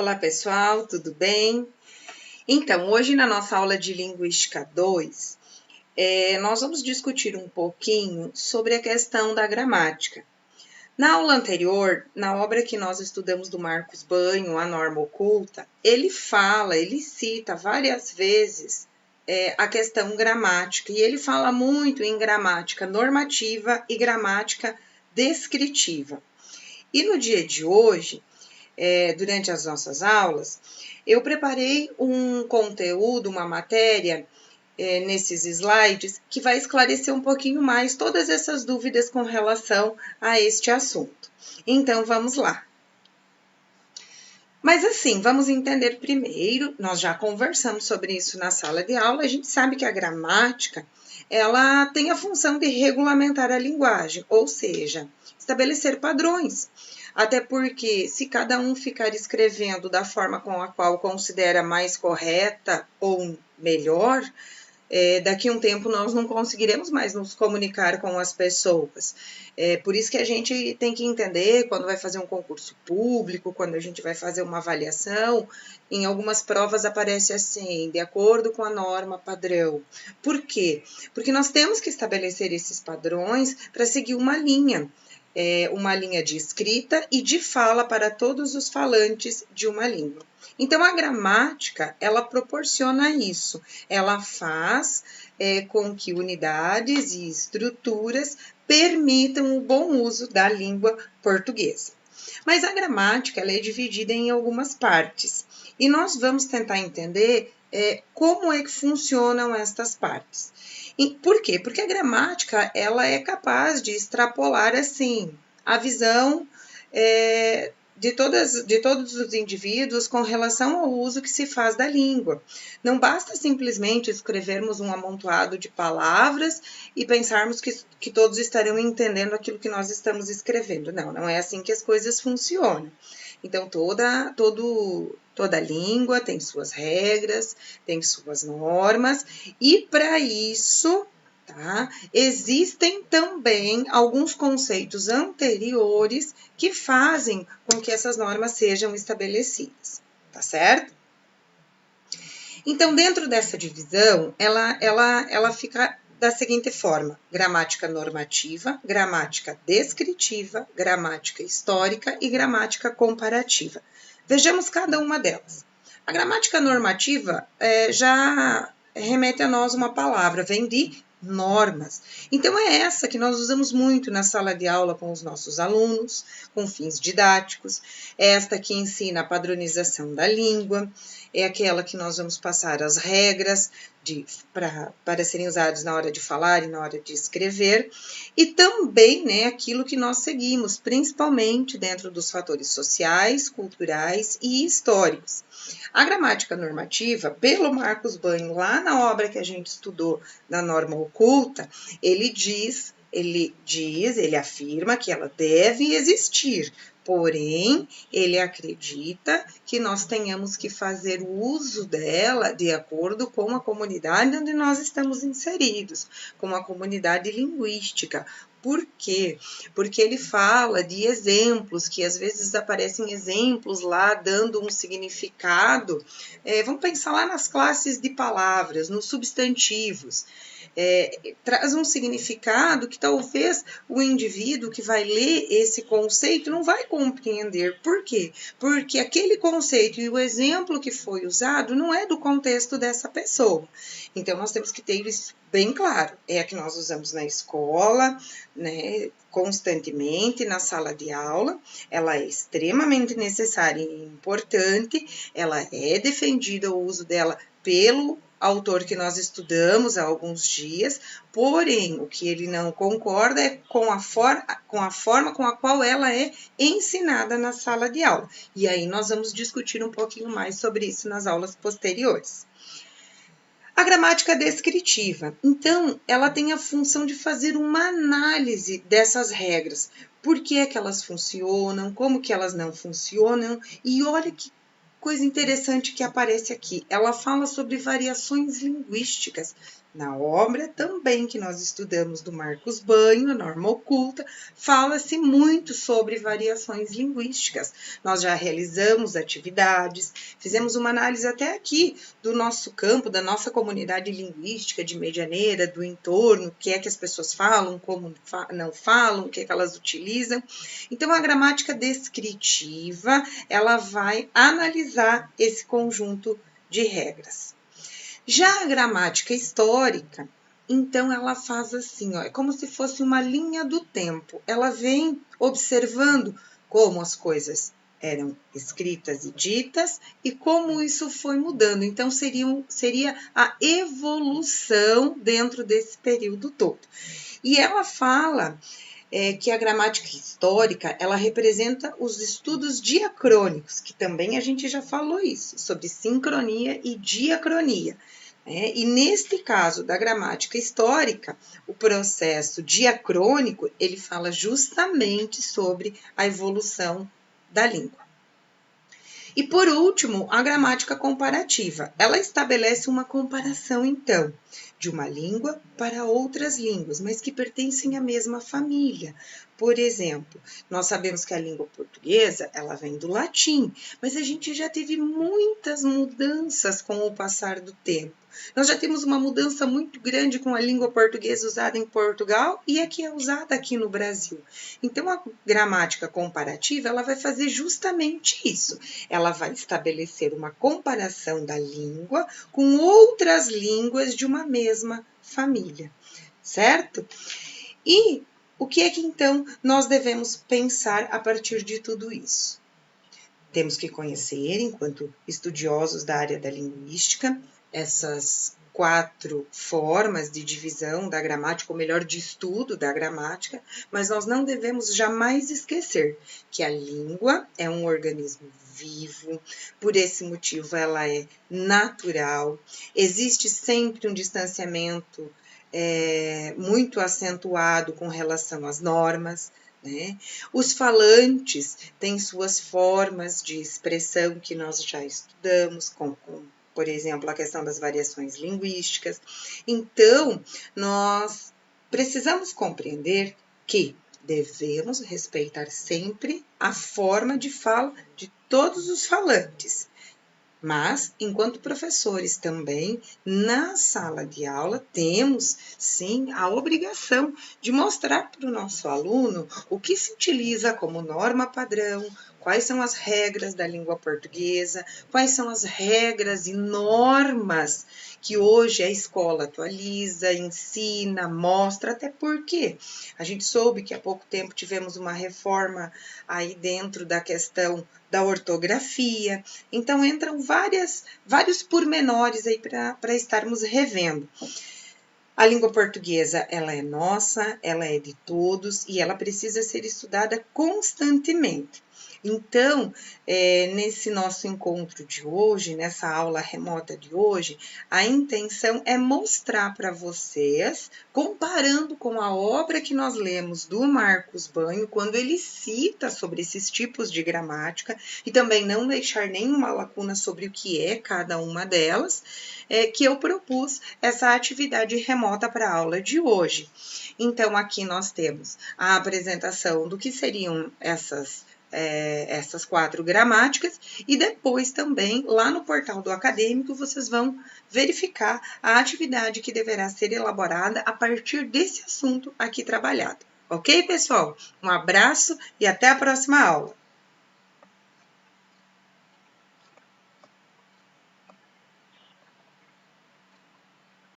Olá pessoal, tudo bem? Então, hoje na nossa aula de Linguística 2, nós vamos discutir um pouquinho sobre a questão da gramática. Na aula anterior, na obra que nós estudamos do Marcos Banho, A Norma Oculta, ele cita várias vezes a questão gramática, e ele fala muito em gramática normativa e gramática descritiva. E no dia de hoje, durante as nossas aulas, eu preparei um conteúdo, uma matéria, nesses slides, que vai esclarecer um pouquinho mais todas essas dúvidas com relação a este assunto. Então, vamos lá. Mas assim, vamos entender primeiro, nós já conversamos sobre isso na sala de aula, a gente sabe que a gramática, ela tem a função de regulamentar a linguagem, ou seja, estabelecer padrões. Até porque, se cada um ficar escrevendo da forma com a qual considera mais correta ou melhor, daqui a um tempo nós não conseguiremos mais nos comunicar com as pessoas. Por isso que a gente tem que entender, quando vai fazer um concurso público, quando a gente vai fazer uma avaliação, em algumas provas aparece assim, de acordo com a norma padrão. Por quê? Porque nós temos que estabelecer esses padrões para seguir uma linha de escrita e de fala para todos os falantes de uma língua. Então, a gramática, ela proporciona isso, ela faz com que unidades e estruturas permitam o bom uso da língua portuguesa. Mas a gramática, ela é dividida em algumas partes, e nós vamos tentar entender como é que funcionam estas partes. Por quê? Porque a gramática, ela é capaz de extrapolar, assim, a visão de todos os indivíduos com relação ao uso que se faz da língua. Não basta simplesmente escrevermos um amontoado de palavras e pensarmos que todos estarão entendendo aquilo que nós estamos escrevendo. Não é assim que as coisas funcionam. Então, toda língua tem suas regras, tem suas normas, e para isso, existem também alguns conceitos anteriores que fazem com que essas normas sejam estabelecidas, tá certo? Então, dentro dessa divisão, ela fica da seguinte forma: gramática normativa, gramática descritiva, gramática histórica e gramática comparativa. Vejamos cada uma delas. A gramática normativa já remete a nós uma palavra, vem de normas. Então, é essa que nós usamos muito na sala de aula com os nossos alunos, com fins didáticos, é esta que ensina a padronização da língua, é aquela que nós vamos passar as regras para serem usadas na hora de falar e na hora de escrever, e também aquilo que nós seguimos, principalmente dentro dos fatores sociais, culturais e históricos. A gramática normativa, pelo Marcos Banho, lá na obra que a gente estudou, na Norma Oculta, ele afirma que ela deve existir, porém, ele acredita que nós tenhamos que fazer o uso dela de acordo com a comunidade onde nós estamos inseridos, com a comunidade linguística. Por quê? Porque ele fala de exemplos, que às vezes aparecem exemplos lá dando um significado. Vamos pensar lá nas classes de palavras, nos substantivos. Traz um significado que talvez o indivíduo que vai ler esse conceito não vai compreender. Por quê? Porque aquele conceito e o exemplo que foi usado não é do contexto dessa pessoa. Então, nós temos que ter isso bem claro. É a que nós usamos na escola, constantemente, na sala de aula. Ela é extremamente necessária e importante. Ela é defendida o uso dela pelo autor que nós estudamos há alguns dias, porém, o que ele não concorda é com a forma com a qual ela é ensinada na sala de aula. E aí nós vamos discutir um pouquinho mais sobre isso nas aulas posteriores. A gramática descritiva, então, ela tem a função de fazer uma análise dessas regras. Por que é que elas funcionam, como que elas não funcionam, e olha que coisa interessante que aparece aqui. Ela fala sobre variações linguísticas. Na obra também que nós estudamos do Marcos Banho, a norma oculta, fala-se muito sobre variações linguísticas. Nós já realizamos atividades, fizemos uma análise até aqui do nosso campo, da nossa comunidade linguística de Medianeira, do entorno, o que é que as pessoas falam, como não falam, o que é que elas utilizam. Então, a gramática descritiva, ela vai analisar esse conjunto de regras. Já a gramática histórica, então ela faz assim, ó, é como se fosse uma linha do tempo. Ela vem observando como as coisas eram escritas e ditas e como isso foi mudando. Então, seria a evolução dentro desse período todo. E ela fala que a gramática histórica, ela representa os estudos diacrônicos, que também a gente já falou isso, sobre sincronia e diacronia. E neste caso da gramática histórica, o processo diacrônico, ele fala justamente sobre a evolução da língua. E por último, a gramática comparativa. Ela estabelece uma comparação, então, de uma língua para outras línguas, mas que pertencem à mesma família. Por exemplo, nós sabemos que a língua portuguesa, ela vem do latim, mas a gente já teve muitas mudanças com o passar do tempo. Nós já temos uma mudança muito grande com a língua portuguesa usada em Portugal e a que é usada aqui no Brasil. Então, a gramática comparativa, ela vai fazer justamente isso. Ela vai estabelecer uma comparação da língua com outras línguas de uma mesma família, certo? E o que é que, então, nós devemos pensar a partir de tudo isso? Temos que conhecer, enquanto estudiosos da área da linguística, essas 4 formas de divisão da gramática, ou melhor, de estudo da gramática, mas nós não devemos jamais esquecer que a língua é um organismo vivo, por esse motivo ela é natural, existe sempre um distanciamento muito acentuado com relação às normas, né? Os falantes têm suas formas de expressão que nós já estudamos, por exemplo, a questão das variações linguísticas. Então, nós precisamos compreender que devemos respeitar sempre a forma de fala de todos os falantes. Mas, enquanto professores também, na sala de aula, temos, sim, a obrigação de mostrar para o nosso aluno o que se utiliza como norma padrão, quais são as regras da língua portuguesa, quais são as regras e normas que hoje a escola atualiza, ensina, mostra, até porque a gente soube que há pouco tempo tivemos uma reforma aí dentro da questão da ortografia, então entram vários pormenores aí para estarmos revendo. A língua portuguesa, ela é nossa, ela é de todos e ela precisa ser estudada constantemente. Então, nesse nosso encontro de hoje, nessa aula remota de hoje, a intenção é mostrar para vocês, comparando com a obra que nós lemos do Marcos Banho, quando ele cita sobre esses tipos de gramática, e também não deixar nenhuma lacuna sobre o que é cada uma delas, que eu propus essa atividade remota para a aula de hoje. Então, aqui nós temos a apresentação do que seriam essas 4 gramáticas e depois também lá no portal do acadêmico vocês vão verificar a atividade que deverá ser elaborada a partir desse assunto aqui trabalhado. Ok, pessoal? Um abraço e até a próxima aula.